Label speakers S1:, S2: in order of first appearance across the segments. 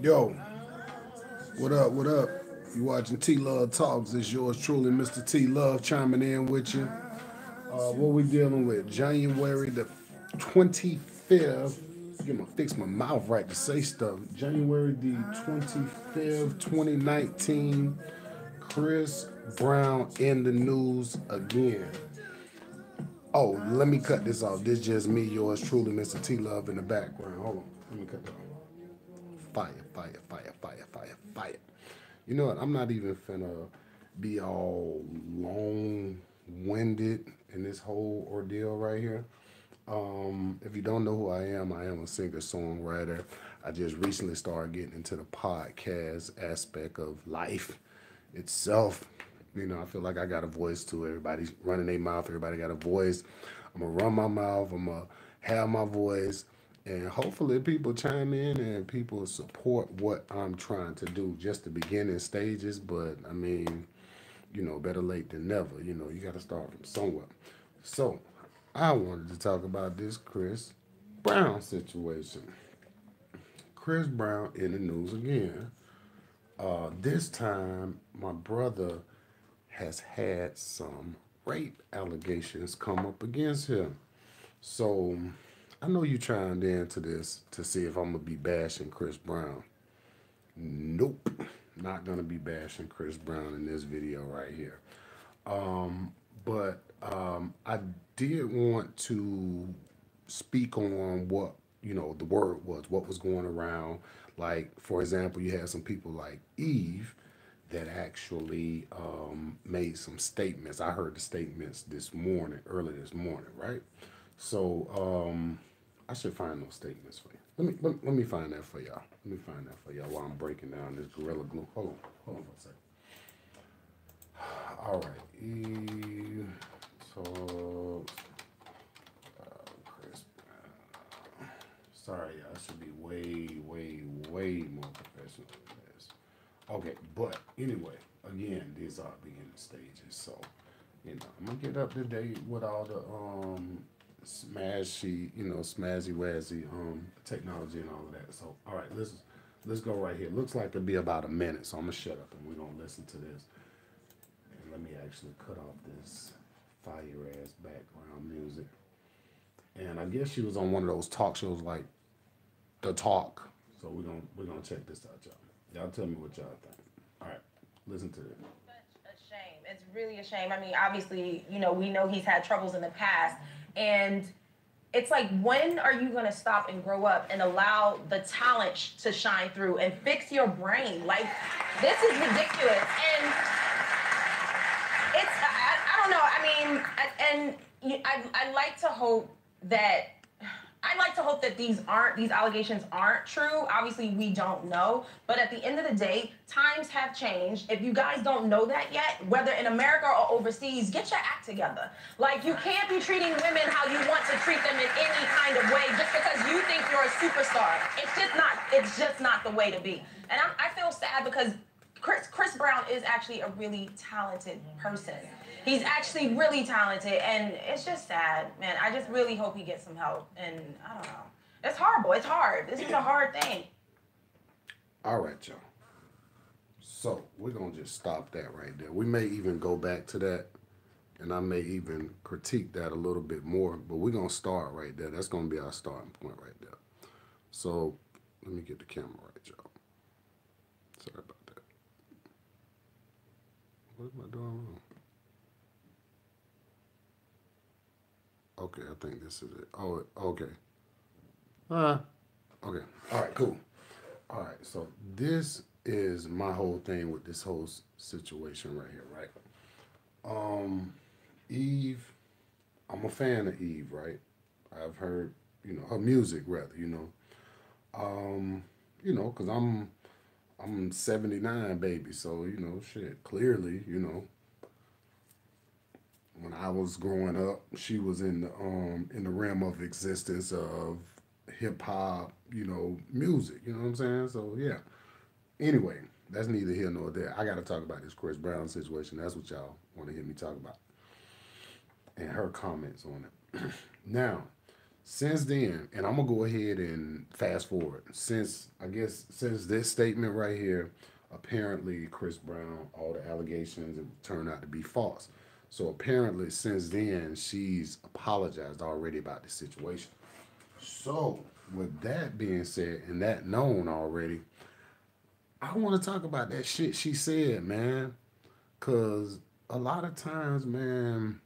S1: Yo, what up? What up? You watching T-Luv Talks? It's yours truly, Mr. T-Luv, chiming in with you. What we dealing with? January the 25th. Get my fix my mouth right to say stuff. January the 25th, 2019. Chris Brown in the news again. Oh, let me cut this off. This just me, yours truly, Mr. T-Love in the background. Hold on. Let me cut that off. Fire, fire, fire, fire, fire, fire. You know what? I'm not even finna be all long winded in this whole ordeal right here. If you don't know who I am a singer songwriter. I just recently started getting into the podcast aspect of life itself. You know, I feel like I got a voice too. Everybody's running their mouth. Everybody got a voice. I'm gonna run my mouth. I'm gonna have my voice, and hopefully people chime in and people support what I'm trying to do. Just the beginning stages, but I mean, better late than never. You got to start from somewhere. So, I wanted to talk about this Chris Brown situation. Chris Brown in the news again. This time, my brother has had some rape allegations come up against him. So I know you chimed into this to see if I'm gonna be bashing Chris Brown. Nope, not gonna be bashing Chris Brown in this video right here. But I did want to speak on what the word was, what was going around. Like for example, you had some people like Eve that actually made some statements. I heard the statements this morning, early this morning, right? So I should find those statements for you. Let me find that for y'all. Let me find that for y'all while I'm breaking down this Gorilla Glue. Hold on for a second. All right. So, Chris. Sorry, y'all. I should be way, way, way more professional than this. Okay, but anyway, again, these are beginning stages. So, I'm gonna get up to date with all the smazzy wazzy technology and all of that. So, all right, let's go right here. Looks like it'll be about a minute, so I'm gonna shut up and we're gonna listen to this. And let me actually cut off this fire ass background music. And I guess she was on one of those talk shows like The Talk. So we're gonna check this out, y'all. Y'all tell me what y'all think. All right, listen to this.
S2: Such a shame. It's really a shame. I mean, obviously, we know he's had troubles in the past, and it's like, when are you going to stop and grow up and allow the talent to shine through and fix your brain? Like, this is ridiculous. And I don't know. I mean, I like to hope that. These allegations aren't true. Obviously, we don't know. But at the end of the day, times have changed. If you guys don't know that yet, whether in America or overseas, get your act together. Like, you can't be treating women how you want to treat them in any kind of way just because you think you're a superstar. It's just not the way to be. And I feel sad because Chris Brown is actually a really talented person. He's actually really talented, and it's just sad, man. I just really hope he gets some help, and I don't know. It's horrible. It's hard. This is a hard thing.
S1: All right, y'all. So we're gonna just stop that right there. We may even go back to that, and I may even critique that a little bit more. But we're gonna start right there. That's gonna be our starting point right there. So let me get the camera right, y'all. Sorry about that. What am I doing wrong? Okay, I think this is it. Oh, okay. Okay. All right, cool. All right, so this is my whole thing with this whole situation right here, right? Eve, I'm a fan of Eve, right? I've heard, her music rather, because I'm 79 baby, so shit. Clearly, when I was growing up, she was in the realm of existence of hip hop, music. You know what I'm saying? So yeah. Anyway, that's neither here nor there. I got to talk about this Chris Brown situation. That's what y'all want to hear me talk about, and her comments on it. Now, Since then, and I'm gonna go ahead and fast forward. Since this statement right here, apparently Chris Brown, all the allegations have turned out to be false. So apparently, since then, she's apologized already about the situation. So with that being said, and that known already, I want to talk about that shit she said, man. Cause a lot of times, man,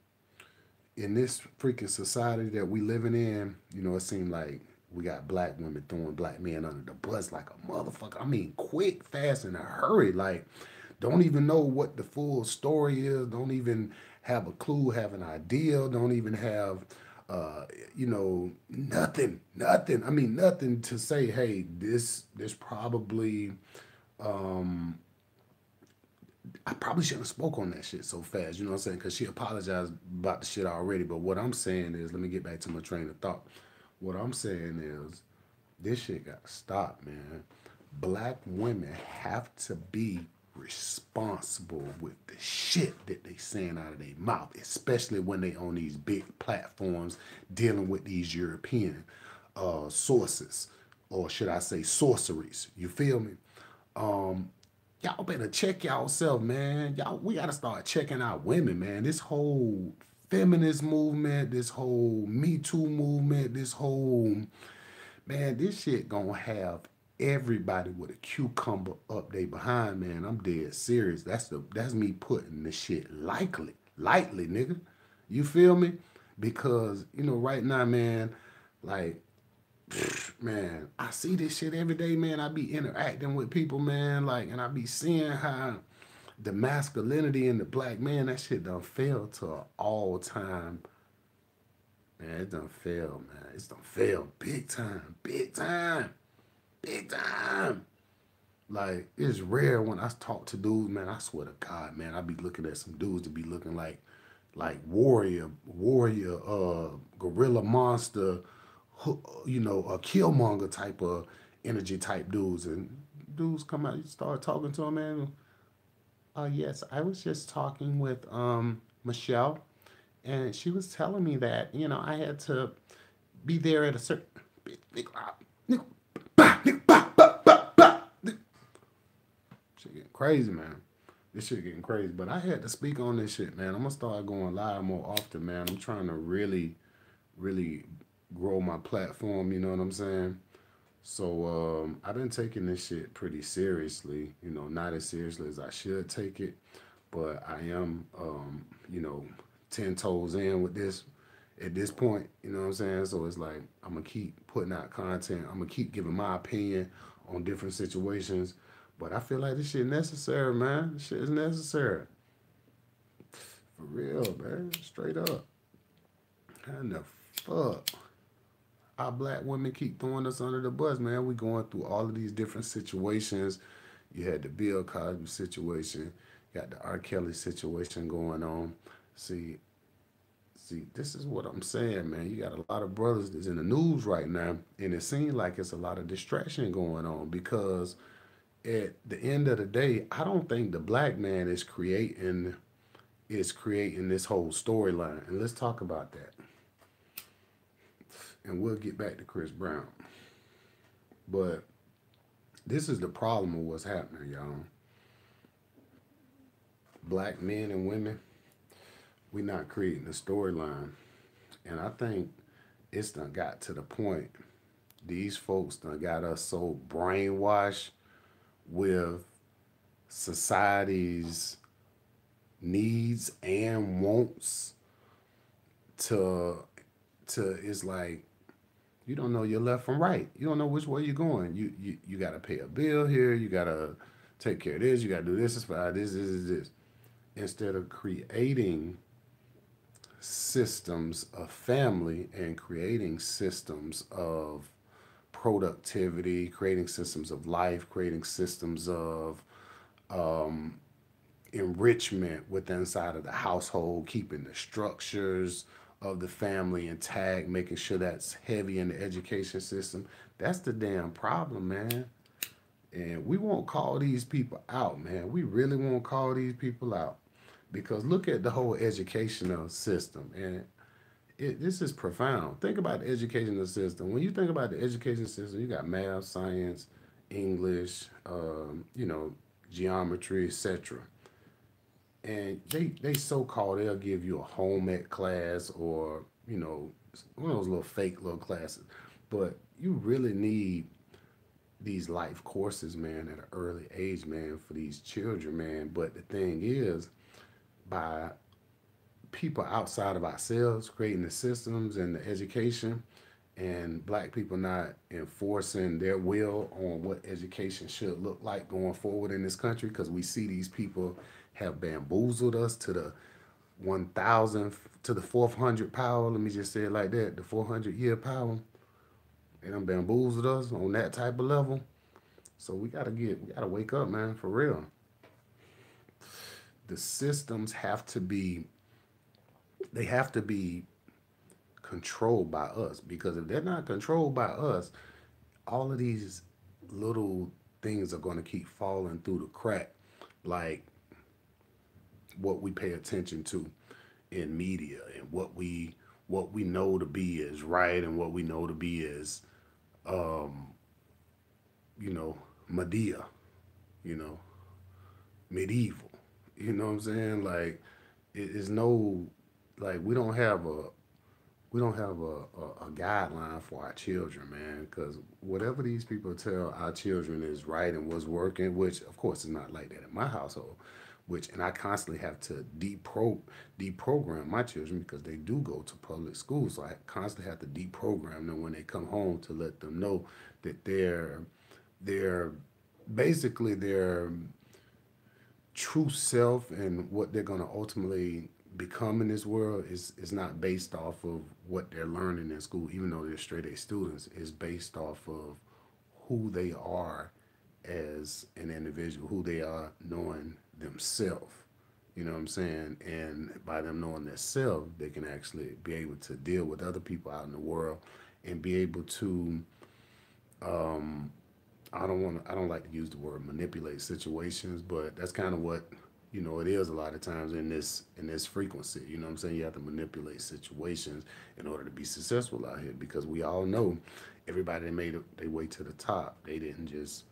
S1: in this freaking society that we living in, it seems like we got black women throwing black men under the bus like a motherfucker. I mean, quick, fast, in a hurry. Like, don't even know what the full story is. Don't even have a clue, have an idea. Don't even have, nothing, nothing. I mean, nothing to say. Hey, this probably I probably shouldn't have spoke on that shit so fast, you know what I'm saying? Because she apologized about the shit already. But what I'm saying is, let me get back to my train of thought. What I'm saying is, this shit got to stop, man. Black women have to be responsible with the shit that they saying out of their mouth, especially when they on these big platforms dealing with these European sources, or should I say sorceries. You feel me? Y'all better check y'allself, man. Y'all, we gotta start checking out women, man. This whole feminist movement, this whole Me Too movement, this whole man, this shit gonna have everybody with a cucumber up they behind, man. I'm dead serious. That's me putting the shit lightly, nigga. You feel me? Because right now, man, like man, I see this shit every day, man. I be interacting with people, man, like, and I be seeing how the masculinity in the black man, that shit done fell to an all time, man. It done fell, man. It's done fell big time, big time, big time. Like, it's rare when I talk to dudes, man. I swear to God, man, I be looking at some dudes to be looking like warrior, gorilla monster, a killmonger type of energy type dudes. And dudes come out, you start talking to them, man. Yes, I was just talking with Michelle, and she was telling me that I had to be there at a certain. Shit getting crazy, man. This shit getting crazy. But I had to speak on this shit, man. I'm gonna start going live more often, man. I'm trying to really grow my platform, you know what I'm saying? So I've been taking this shit pretty seriously, not as seriously as I should take it, but I am, 10 toes in with this at this point, you know what I'm saying? So it's like I'm gonna keep putting out content. I'm gonna keep giving my opinion on different situations, but I feel like this shit necessary, man. This shit is necessary. For real, man. Straight up. How the fuck? Our black women keep throwing us under the bus, man. We going through all of these different situations. You had the Bill Cosby situation, got the R. Kelly situation going on. See, this is what I'm saying, man. You got a lot of brothers that's in the news right now, and it seems like it's a lot of distraction going on because at the end of the day, I don't think the black man is creating this whole storyline. And let's talk about that. And we'll get back to Chris Brown. But this is the problem of what's happening, y'all. Black men and women, we not creating a storyline. And I think it's done got to the point, these folks done got us so brainwashed with society's needs and wants to it's like you don't know your left from right. You don't know which way you're going. You got to pay a bill here. You got to take care of this. You got to do this. This. Instead of creating systems of family and creating systems of productivity, creating systems of life, creating systems of enrichment within inside of the household, keeping the structures of the family intact, making sure that's heavy in the education system. That's the damn problem, man. And we won't call these people out, man. We really won't call these people out. Because look at the whole educational system. And This is profound. Think about the educational system. When you think about the education system, you got math, science, English, geometry, etc. And they so called they'll give you a home ec class or one of those little fake little classes, but you really need these life courses, man, at an early age, man, for these children, man. But the thing is, by people outside of ourselves creating the systems and the education, and black people not enforcing their will on what education should look like going forward in this country, because we see these people have bamboozled us to the 1,000 to the 400 power. Let me just say it like that, the 400-year power. They done bamboozled us on that type of level. So we gotta wake up, man, for real. The systems have to be controlled by us, because if they're not controlled by us, all of these little things are going to keep falling through the crack, like what we pay attention to in media, and what we know to be is right, and what we know to be is you know Medea, you know medieval. You know what I'm saying? Like, it is no, like, we don't have a guideline for our children, man. Because whatever these people tell our children is right and what's working, which of course is not like that in my household. Which, and I constantly have to deprogram my children, because they do go to public school. So I constantly have to deprogram them when they come home, to let them know that they're basically their true self and what they're going to ultimately become in this world is not based off of what they're learning in school, even though they're straight A students. Is based off of who they are as an individual, who they are knowing themselves. You know what I'm saying? And by them knowing themselves, they can actually be able to deal with other people out in the world, and be able to, I don't like to use the word manipulate situations, but that's kind of what it is a lot of times in this frequency. You know what I'm saying? You have to manipulate situations in order to be successful out here, because we all know everybody that made their way to the top, they didn't just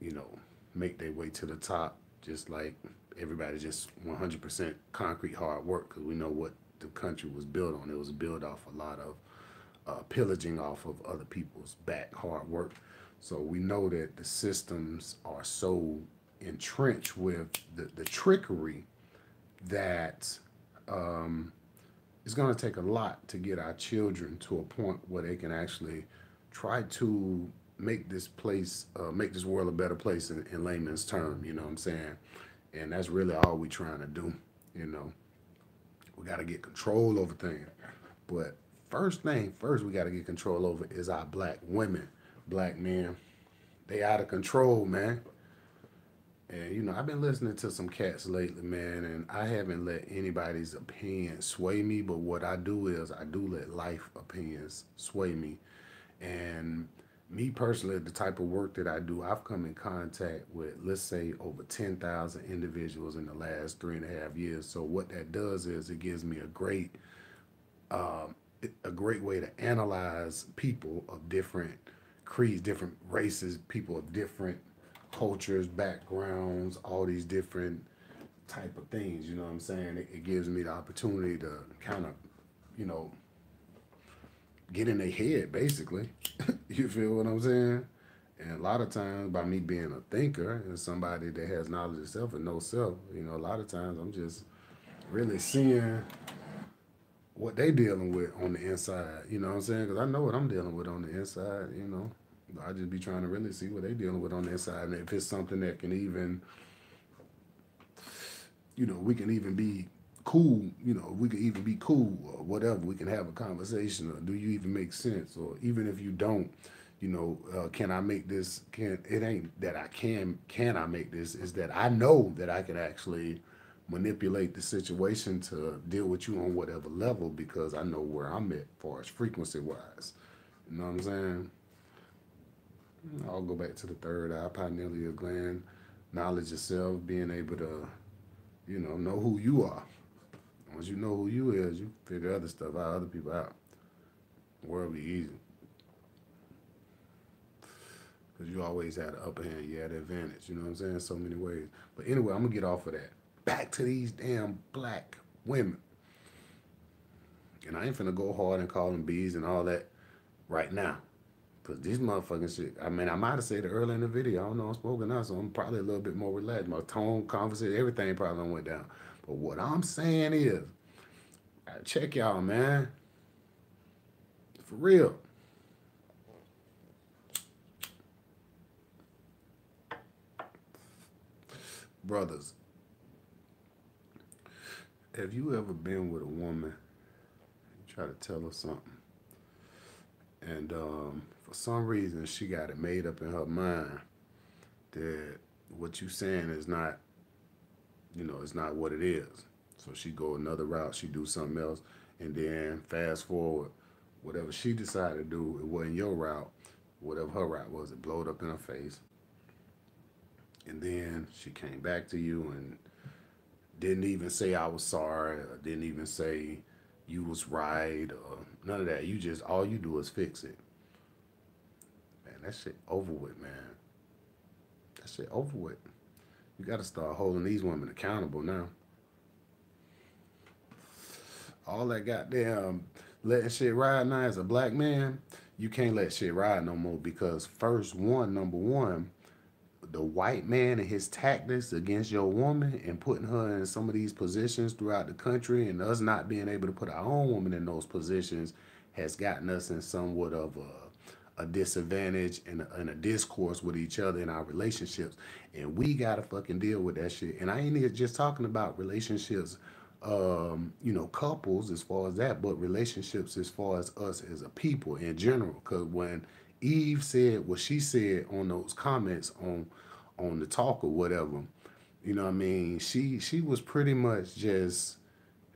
S1: you know make their way to the top just like everybody, just 100% concrete hard work, because we know what the country was built on. It was built off a lot of pillaging off of other people's back, hard work. So we know that the systems are so entrenched with the trickery that it's going to take a lot to get our children to a point where they can actually try to make this world a better place in layman's term. You know what I'm saying? And that's really all we trying to do. You know, we got to get control over things. But first thing first, we got to get control over is our black women, black men. They out of control, man. And I've been listening to some cats lately, man, and I haven't let anybody's opinion sway me. But what I do is I do let life opinions sway me. And me personally, the type of work that I do, I've come in contact with, let's say, over 10,000 individuals in the last 3.5 years. So what that does is it gives me a great way to analyze people of different creeds, different races, people of different cultures, backgrounds, all these different type of things. You know what I'm saying? It gives me the opportunity to kind of, you know, get in their head, basically. You feel what I'm saying? And a lot of times, by me being a thinker and somebody that has knowledge of self and no self, a lot of times I'm just really seeing what they dealing with on the inside. You know what I'm saying? Because I know what I'm dealing with on the inside. I just be trying to really see what they dealing with on the inside, and if it's something that can even, we can even be cool. We can even be cool or whatever. We can have a conversation. Or do you even make sense? Or even if you don't, can I make this? Can it ain't that I can I make this? Is that I know that I can actually manipulate the situation to deal with you on whatever level, because I know where I'm at, as far as frequency wise. You know what I'm saying? I'll go back to the third eye, pineal gland, knowledge of self, being able to, know who you are Once you know who you is, you figure other stuff out, other people out. The world be easy. Because you always had the upper hand. You had the advantage. You know what I'm saying? So many ways. But anyway, I'm going to get off of that. Back to these damn black women. And I ain't finna go hard and call them bees and all that right now. Because these motherfucking shit, I mean, I might have said it earlier in the video. I don't know, I'm smoking now, so I'm probably a little bit more relaxed. My tone, conversation, everything probably went down. But what I'm saying is, check y'all, man. For real. Brothers, have you ever been with a woman, try to tell her something, and for some reason she got it made up in her mind that what you saying is not, it's not what it is. So she go another route, she do something else, and then fast forward, whatever she decided to do, it wasn't your route. Whatever her route was, it blowed up in her face. And then she came back to you and didn't even say I was sorry, or didn't even say you was right, or none of that. You just, all you do is fix it. Man, that shit over with, man. That shit over with. You got to start holding these women accountable now. All that goddamn letting shit ride now as a black man, you can't let shit ride no more because number one, the white man and his tactics against your woman and putting her in some of these positions throughout the country and us not being able to put our own woman in those positions has gotten us in somewhat of a disadvantage and a discourse with each other in our relationships. And we got to fucking deal with that shit. And I ain't just talking about relationships, couples as far as that, but relationships as far as us as a people in general. Because when Eve said what she said on those comments on the talk or whatever, you know what I mean? She was pretty much just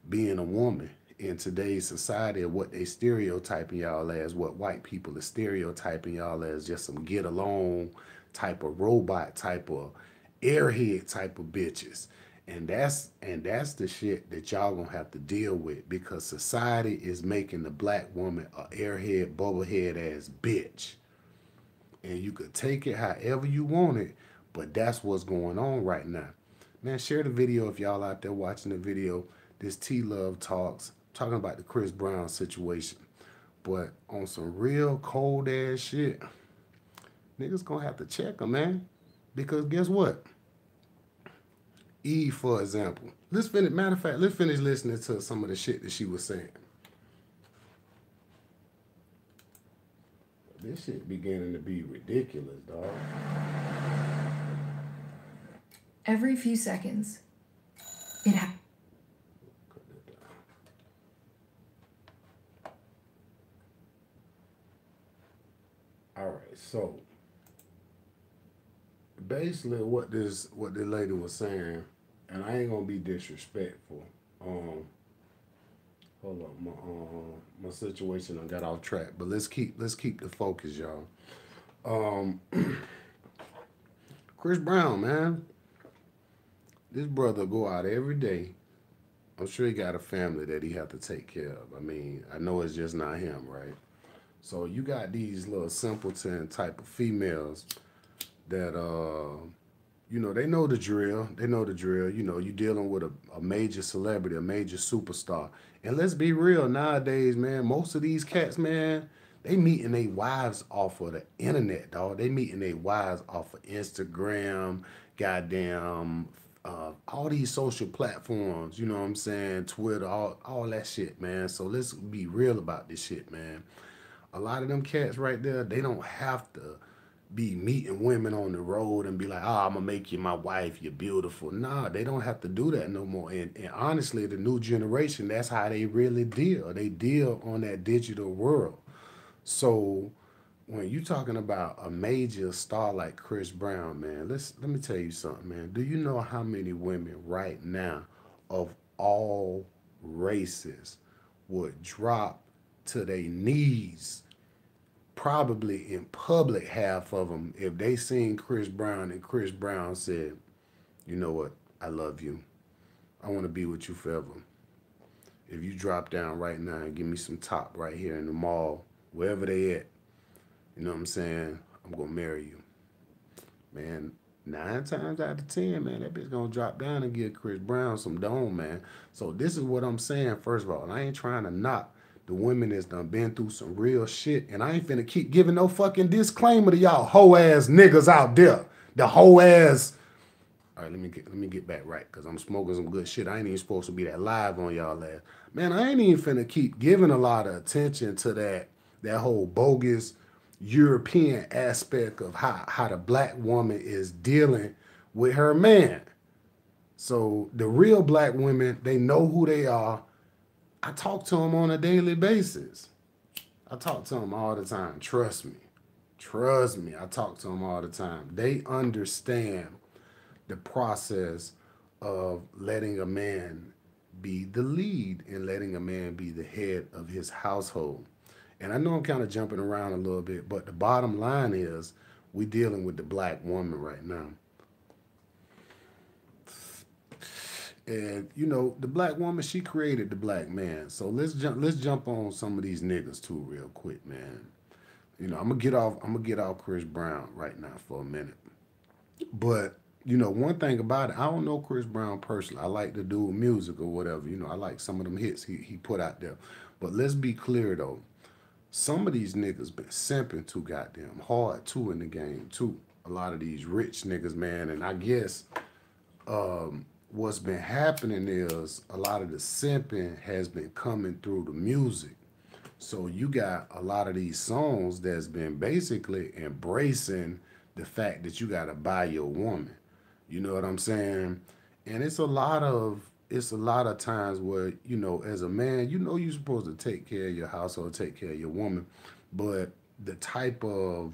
S1: being a woman in today's society of what they stereotyping y'all as, what white people are stereotyping y'all as, just some get along type of robot type of airhead type of bitches. And that's the shit that y'all gonna have to deal with because society is making the black woman a airhead, bubblehead ass bitch. And you could take it however you want it, but that's what's going on right now. Man, share the video if y'all out there watching the video. This t-luv talks, talking about the Chris Brown situation. But on some real cold ass shit, niggas gonna have to check them, man. Because guess what? Eve, for example. Matter of fact, let's finish listening to some of the shit that she was saying. This shit beginning to be ridiculous, dog.
S3: Every few seconds, it happens.
S1: All right, so basically what the lady was saying, and I ain't gonna be disrespectful. Hold up, my situation I got off track, but let's keep the focus, y'all. Chris Brown, man, this brother go out every day. I'm sure he got a family that he have to take care of. I mean, I know it's just not him, right? So you got these little simpleton type of females that they know the drill. They know the drill. You dealing with a major celebrity, a major superstar. And let's be real, nowadays, man, most of these cats, man, they meeting their wives off of the internet, dog. They meeting their wives off of Instagram, goddamn, all these social platforms, you know what I'm saying? Twitter, all that shit, man. So let's be real about this shit, man. A lot of them cats right there, they don't have to be meeting women on the road and be like, oh, I'm gonna make you my wife, you're beautiful. Nah, they don't have to do that no more. And honestly, the new generation, that's how they really deal. They deal on that digital world. So when you talking about a major star like Chris Brown, man, let me tell you something, man. Do you know how many women right now of all races would drop to their knees, probably in public, half of them, if they seen Chris Brown and Chris Brown said, you know what, I love you. I want to be with you forever. if you drop down right now and give me some top right here in the mall, wherever they at, you know what I'm saying? I'm gonna marry you, man. 9 times out of 10, man, that bitch gonna drop down and give Chris Brown some dome, man. So this is what I'm saying. First of all, and I ain't trying to knock the women that's done been through some real shit, and I ain't finna keep giving no fucking disclaimer to y'all hoe ass niggas out there. The hoe ass. All right, let me get back right, cause I'm smoking some good shit. I ain't even supposed to be that live on y'all ass. Man, I ain't even finna keep giving a lot of attention to that whole bogus European aspect of how the black woman is dealing with her man. So the real black women, they know who they are. I talk to them on a daily basis. I talk to them all the time. Trust me. Trust me. I talk to them all the time. They understand the process of letting a man be the lead and letting a man be the head of his household. And I know I'm kind of jumping around a little bit, but the bottom line is we dealing with the black woman right now. And you know, the black woman, she created the black man. So let's jump on some of these niggas too real quick, man. You know, I'm gonna get off Chris Brown right now for a minute. But you know, one thing about it, I don't know Chris Brown personally. I like to do music or whatever. You know, I like some of them hits he put out there. But let's be clear though, some of these niggas been simping too goddamn hard too in the game too. A lot of these rich niggas, man, and I guess what's been happening is a lot of the simping has been coming through the music. So you got a lot of these songs that's been basically embracing the fact that you gotta buy your woman. You know what I'm saying? And it's a lot of times where, you know, as a man, you know you're supposed to take care of your household, take care of your woman, but the type of,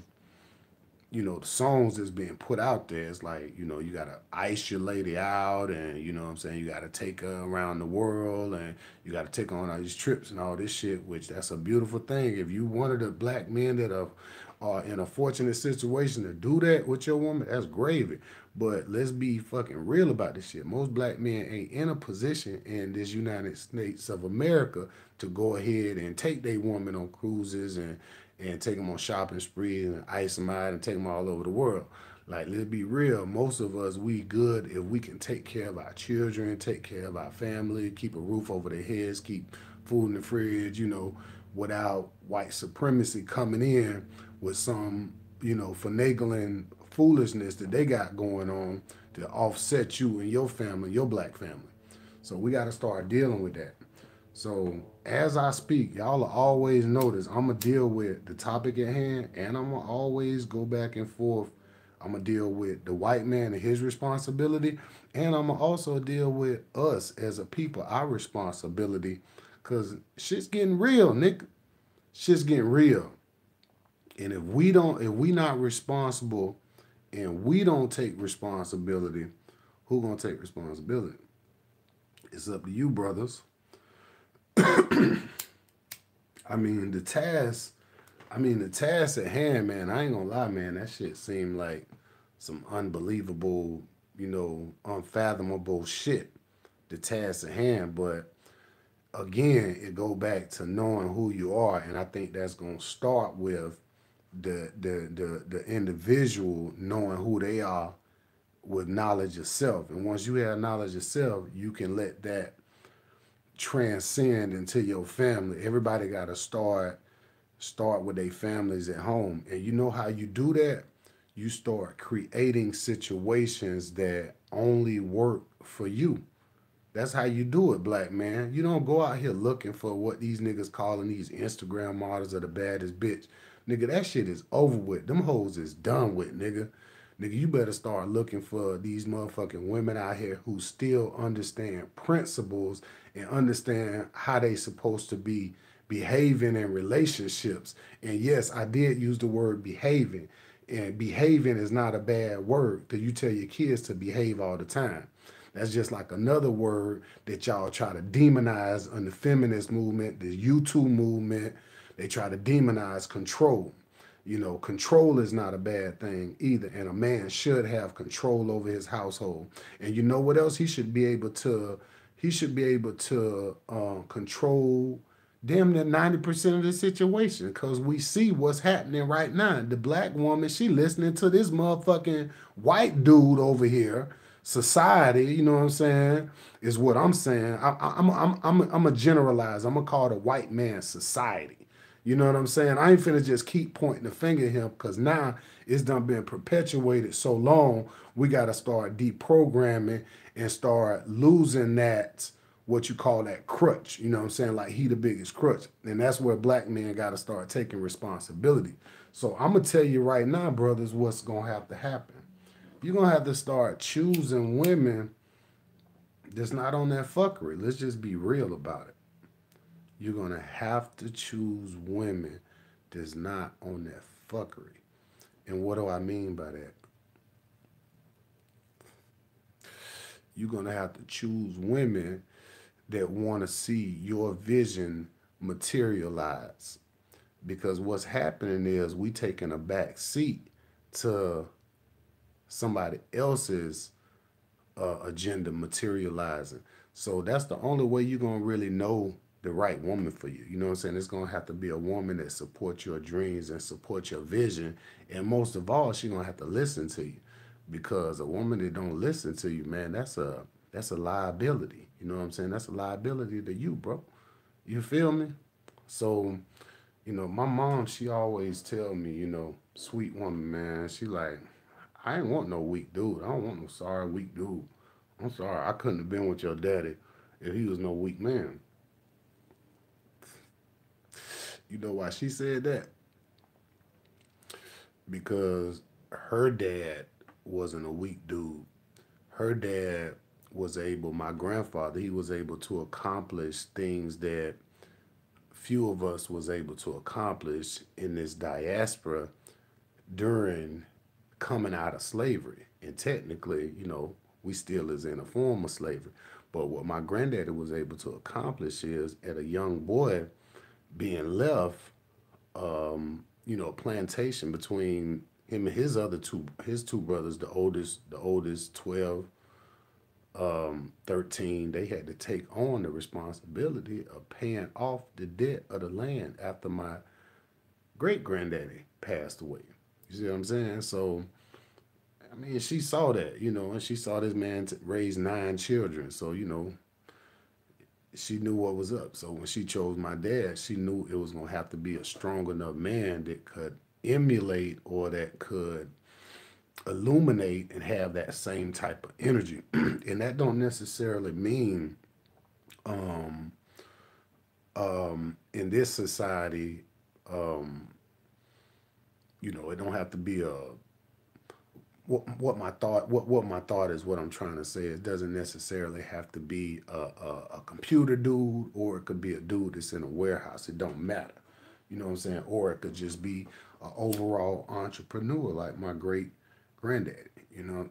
S1: you know, the songs that's being put out there, it's like, you know, you gotta ice your lady out, and you know what I'm saying, you gotta take her around the world, and you gotta take her on all these trips and all this shit, which that's a beautiful thing. If you one of the black men that are in a fortunate situation to do that with your woman, that's gravy. But let's be fucking real about this shit. Most black men ain't in a position in this United States of America to go ahead and take their woman on cruises and take them on shopping sprees and ice them out and take them all over the world. Like, let's be real. Most of us, we good if we can take care of our children, take care of our family, keep a roof over their heads, keep food in the fridge, you know, without white supremacy coming in with some, you know, finagling foolishness that they got going on to offset you and your family, your black family. So we got to start dealing with that. So as I speak, y'all will always notice I'm gonna deal with the topic at hand, and I'm gonna always go back and forth. I'm gonna deal with the white man and his responsibility, and I'm gonna also deal with us as a people, our responsibility, cause shit's getting real, Nick. Shit's getting real, and if we not responsible, and we don't take responsibility, who gonna take responsibility? It's up to you, brothers. I mean the task. The task at hand, man. I ain't gonna lie, man. That shit seemed like some unbelievable, you know, unfathomable shit. The task at hand, but again, it go back to knowing who you are, and I think that's gonna start with the individual knowing who they are with knowledge of self. And once you have knowledge of self, you can let that transcend into your family. Everybody got to start with their families at home. And you know how you do that? You start creating situations that only work for you. That's how you do it, black man. You don't go out here looking for what these niggas calling these Instagram models are the baddest bitch. Nigga, that shit is over with. Them hoes is done with, nigga. Nigga, you better start looking for these motherfucking women out here who still understand principles and understand how they supposed to be behaving in relationships. And yes, I did use the word behaving. And behaving is not a bad word because you tell your kids to behave all the time. That's just like another word that y'all try to demonize on the feminist movement, the YouTube movement. They try to demonize control. You know, control is not a bad thing either. And a man should have control over his household. And you know what else? He should be able to he should be able to control damn near 90% of the situation, because we see what's happening right now. The black woman, she listening to this motherfucking white dude over here. Society, you know what I'm saying, is what I'm saying. I'm a generalize. I'm gonna call it a white man society. You know what I'm saying? I ain't finna just keep pointing the finger at him, because now it's done been perpetuated so long. We got to start deprogramming and start losing that, what you call that crutch. You know what I'm saying? Like, he the biggest crutch. And that's where black men got to start taking responsibility. So I'm going to tell you right now, brothers, what's going to have to happen. You're going to have to start choosing women that's not on that fuckery. Let's just be real about it. You're going to have to choose women that's not on that fuckery. And what do I mean by that? You're going to have to choose women that want to see your vision materialize. Because what's happening is we taking a back seat to somebody else's agenda materializing. So that's the only way you're going to really know the right woman for you. You know what I'm saying? It's going to have to be a woman that supports your dreams and supports your vision. And most of all, she's going to have to listen to you. Because a woman that don't listen to you, man, that's a liability. You know what I'm saying? That's a liability to you, bro. You feel me? So, my mom, she always tell me, sweet woman, man, she like, I ain't want no weak dude. I don't want no sorry weak dude. I'm sorry, I couldn't have been with your daddy if he was no weak man. You know why she said that? Because her dad wasn't a weak dude. Her dad was able, my grandfather, he was able to accomplish things that few of us was able to accomplish in this diaspora during coming out of slavery. And technically, we still is in a form of slavery. But what my granddaddy was able to accomplish is, at a young boy being left, a plantation between him and his two brothers, the oldest 12, 13, they had to take on the responsibility of paying off the debt of the land after my great granddaddy passed away. You see what I'm saying? So, I mean, she saw that, and she saw this man raise 9 children. So, she knew what was up. So when she chose my dad, she knew it was going to have to be a strong enough man that could emulate, or that could illuminate and have that same type of energy. And that don't necessarily mean in this society, it don't have to be a what my thought is, what I'm trying to say. It doesn't necessarily have to be a computer dude, or it could be a dude that's in a warehouse. It don't matter. You know what I'm saying? Or it could just be an overall entrepreneur, like my great granddaddy,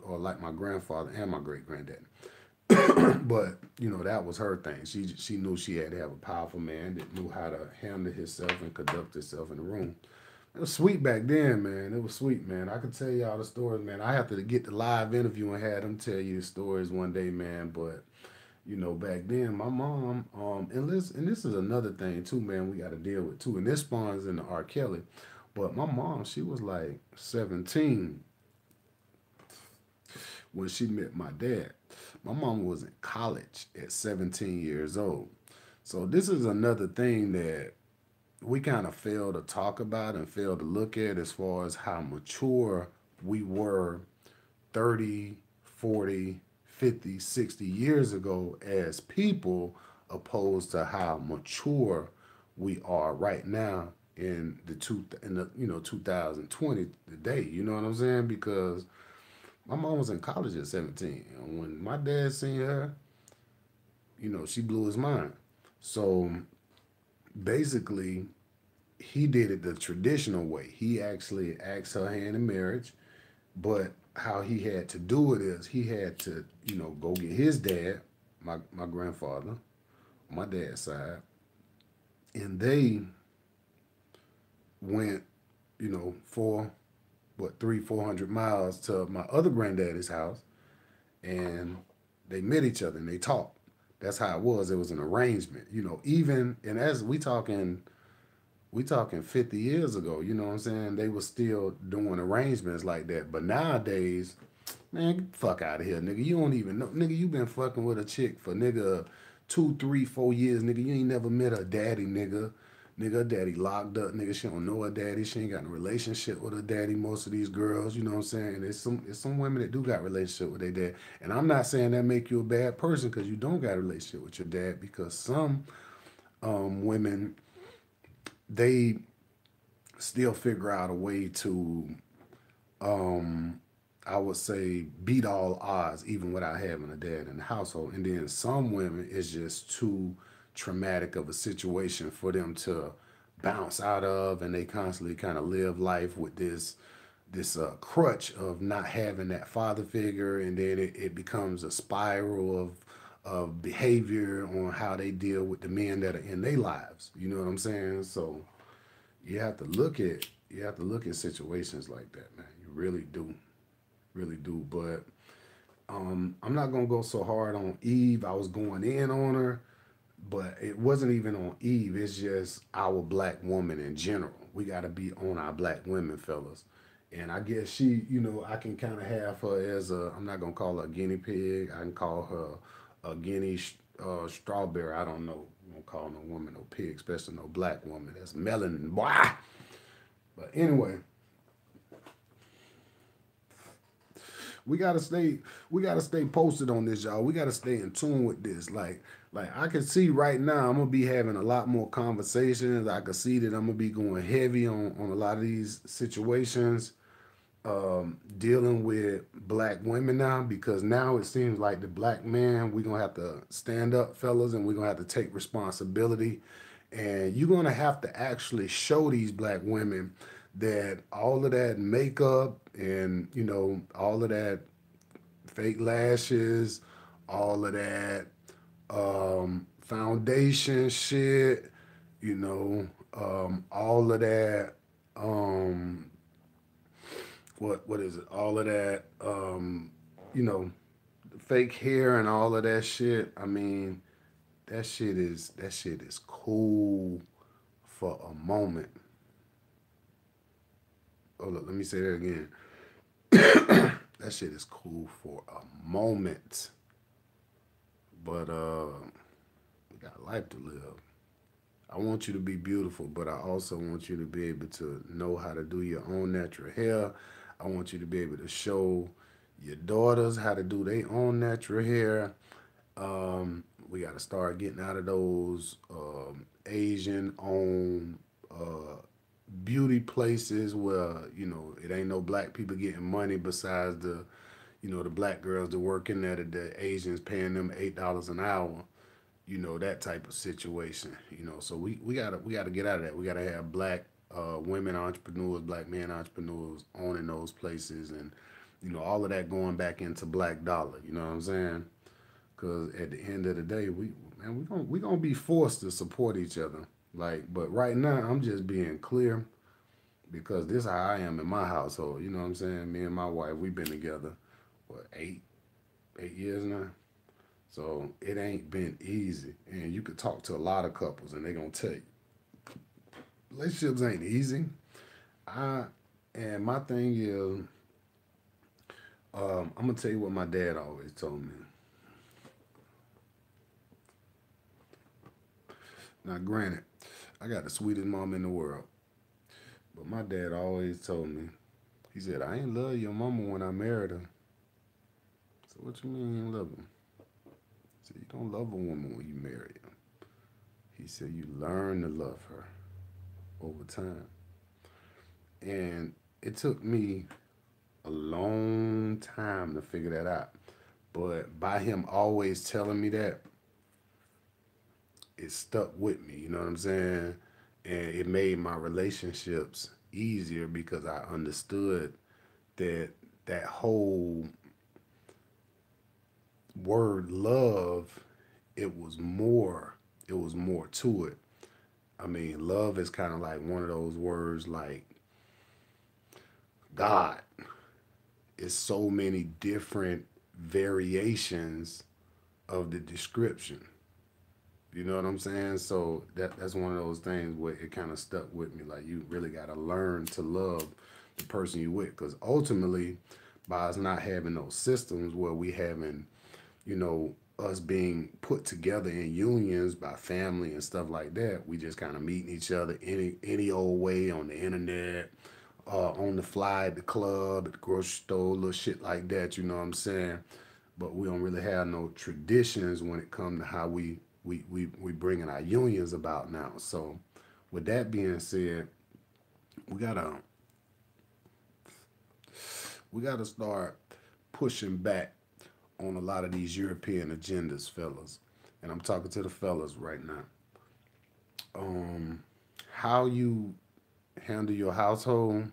S1: or like my grandfather and my great granddaddy. But that was her thing. She knew she had to have a powerful man that knew how to handle himself and conduct himself in the room. It was sweet back then, man. It was sweet, man. I could tell you all the stories, man. I have to get the live interview and have them tell you the stories one day, man. But back then, my mom, and this is another thing too, man. We got to deal with too, and this spawns into R. Kelly. But my mom, she was like 17 when she met my dad. My mom was in college at 17 years old. So this is another thing that we kind of fail to talk about and fail to look at, as far as how mature we were 30, 40, 50, 60 years ago as people, opposed to how mature we are right now in the 2020 today. You know what I'm saying? Because my mom was in college at 17. And when my dad seen her, she blew his mind. So basically, he did it the traditional way. He actually asked her hand in marriage, but how he had to do it is he had to, go get his dad, my grandfather, on my dad's side, and they went, for 400 miles to my other granddaddy's house, and they met each other and they talked. That's how it was. It was an arrangement, you know. Even and as we talking 50 years ago, you know what I'm saying? They were still doing arrangements like that. But nowadays, man, get the fuck out of here, nigga. You don't even know, nigga. You been fucking with a chick for nigga 2, 3, 4 years, nigga. You ain't never met her daddy, nigga. Nigga, her daddy locked up, nigga. She don't know her daddy. She ain't got no relationship with her daddy. Most of these girls, you know what I'm saying. There's some women that do got relationship with their dad, and I'm not saying that make you a bad person because you don't got a relationship with your dad. Because some women, they still figure out a way to, um, I would say, beat all odds, even without having a dad in the household. And then some women, it's just too traumatic of a situation for them to bounce out of, and they constantly kind of live life with this crutch of not having that father figure, and then it becomes a spiral of behavior on how they deal with the men that are in their lives. You know what I'm saying? So you have to look at situations like that, man. You really do. But I'm not gonna go so hard on Eve. I was going in on her, but it wasn't even on Eve. It's just our black woman in general. We gotta be on our black women, fellas. And I guess she, I can kind of have her as a. I'm not gonna call her a guinea pig. I can call her a guinea strawberry. I don't know. I don't call no woman no pig, especially no black woman. That's melanin, boy. But anyway, we gotta stay posted on this, y'all. We gotta stay in tune with this. Like I can see right now, I'm gonna be having a lot more conversations. I can see that I'm gonna be going heavy on a lot of these situations, dealing with black women now, because now it seems like the black man, we're gonna have to stand up, fellas, and we're gonna have to take responsibility. And you're gonna have to actually show these black women that all of that makeup and all of that fake lashes, all of that foundation shit, all of that um, what is it? All of that you know, fake hair and all of that shit. I mean, that shit is cool for a moment. Oh look, let me say that again. That shit is cool for a moment, but we got life to live. I want you to be beautiful, but I also want you to be able to know how to do your own natural hair. I want you to be able to show your daughters how to do their own natural hair. We got to start getting out of those Asian owned beauty places where it ain't no black people getting money besides the black girls that work in there, that the Asians paying them $8 an hour, that type of situation. So we gotta get out of that. We gotta have black women entrepreneurs, black men entrepreneurs owning those places, and all of that going back into black dollar. You know what I'm saying? Because at the end of the day, we gonna be forced to support each other. Like, but right now, I'm just being clear because this is how I am in my household. You know what I'm saying? Me and my wife, we've been together what 8 years now. So it ain't been easy. And you could talk to a lot of couples and they gonna tell you relationships ain't easy. I and my thing is, I'm gonna tell you what my dad always told me. Now, granted, I got the sweetest mom in the world, but my dad always told me, he said, I ain't love your mama when I married her. So what you mean you ain't love her? He said, you don't love a woman when you marry her. He said, you learn to love her over time. And it took me a long time to figure that out. But by him always telling me that, it stuck with me, you know what I'm saying? And it made my relationships easier because I understood that that whole word love, it was more to it. I mean, love is kind of like one of those words like God. It's so many different variations of the description. You know what I'm saying? So that's one of those things where it kind of stuck with me. Like you really gotta learn to love the person you with, because ultimately, by us not having those systems where we having, you know, us being put together in unions by family and stuff like that, we just kind of meeting each other any old way on the internet, on the fly at the club, at the grocery store, little shit like that. You know what I'm saying? But we don't really have no traditions when it comes to how we bringing our unions about now. So, with that being said, we gotta we gotta start pushing back on a lot of these European agendas, fellas. And I'm talking to the fellas right now. Um, how you handle your household,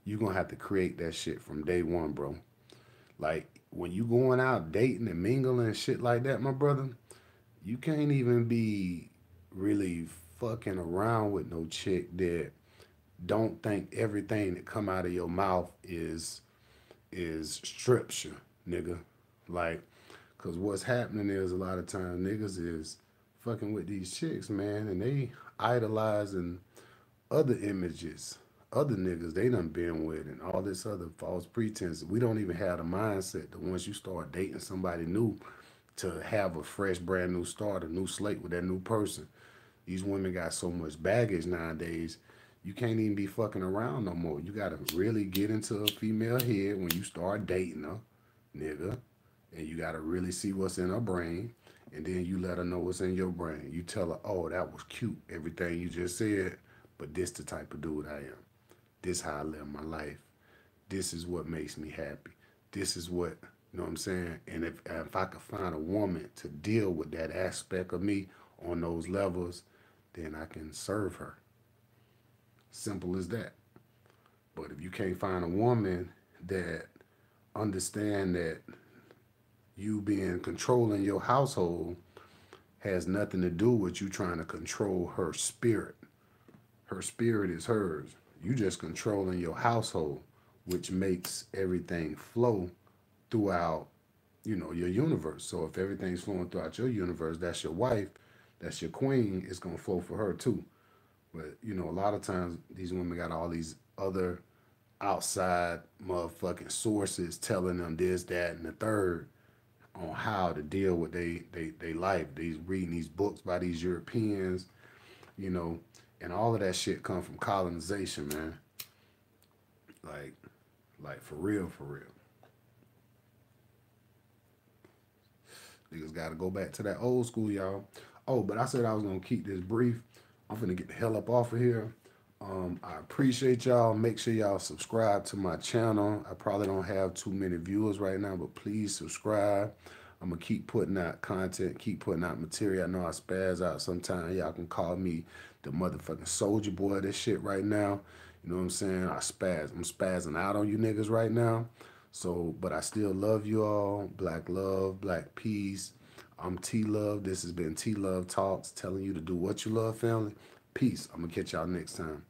S1: you gonna have to create that shit from day one, bro. Like when you going out dating and mingling and shit like that, my brother, you can't even be really fucking around with no chick that don't think everything that come out of your mouth is scripture, nigga. Like, cause what's happening is a lot of times niggas is fucking with these chicks, man, and they idolizing other images, other niggas they done been with, and all this other false pretense. We don't even have the mindset that once you start dating somebody new, to have a fresh, brand new start, a new slate with that new person. These women got so much baggage nowadays. You can't even be fucking around no more. You gotta really get into a female head when you start dating her, nigga. And you gotta really see what's in her brain. And then you let her know what's in your brain. You tell her, oh, that was cute, everything you just said, but this the type of dude I am. This how I live my life. This is what makes me happy. This is what, you know what I'm saying? And if I could find a woman to deal with that aspect of me on those levels, then I can serve her. Simple as that. But if you can't find a woman that understand that you being controlling your household has nothing to do with you trying to control her spirit. Her spirit is hers. You just controlling your household, which makes everything flow throughout, you know, your universe. So if everything's flowing throughout your universe, that's your wife, that's your queen, it's gonna flow for her too. But you know, a lot of times these women got all these other outside motherfucking sources telling them this, that, and the third on how to deal with they life. These reading these books by these Europeans, you know, and all of that shit come from colonization, man. Like, like for real, for real. Niggas gotta go back to that old school, y'all. Oh, but I said I was gonna keep this brief. I'm finna get the hell up off of here. I appreciate y'all. Make sure y'all subscribe to my channel. I probably don't have too many viewers right now, but please subscribe. I'm gonna keep putting out content, keep putting out material. I know I spaz out sometimes. Y'all can call me the motherfucking soldier boy of this shit right now. You know what I'm saying? I'm spazzing out on you niggas right now. So, but I still love you all. Black love, black peace. I'm t-luv. This has been t-luv Talks, telling you to do what you love, family. Peace. I'm gonna catch y'all next time.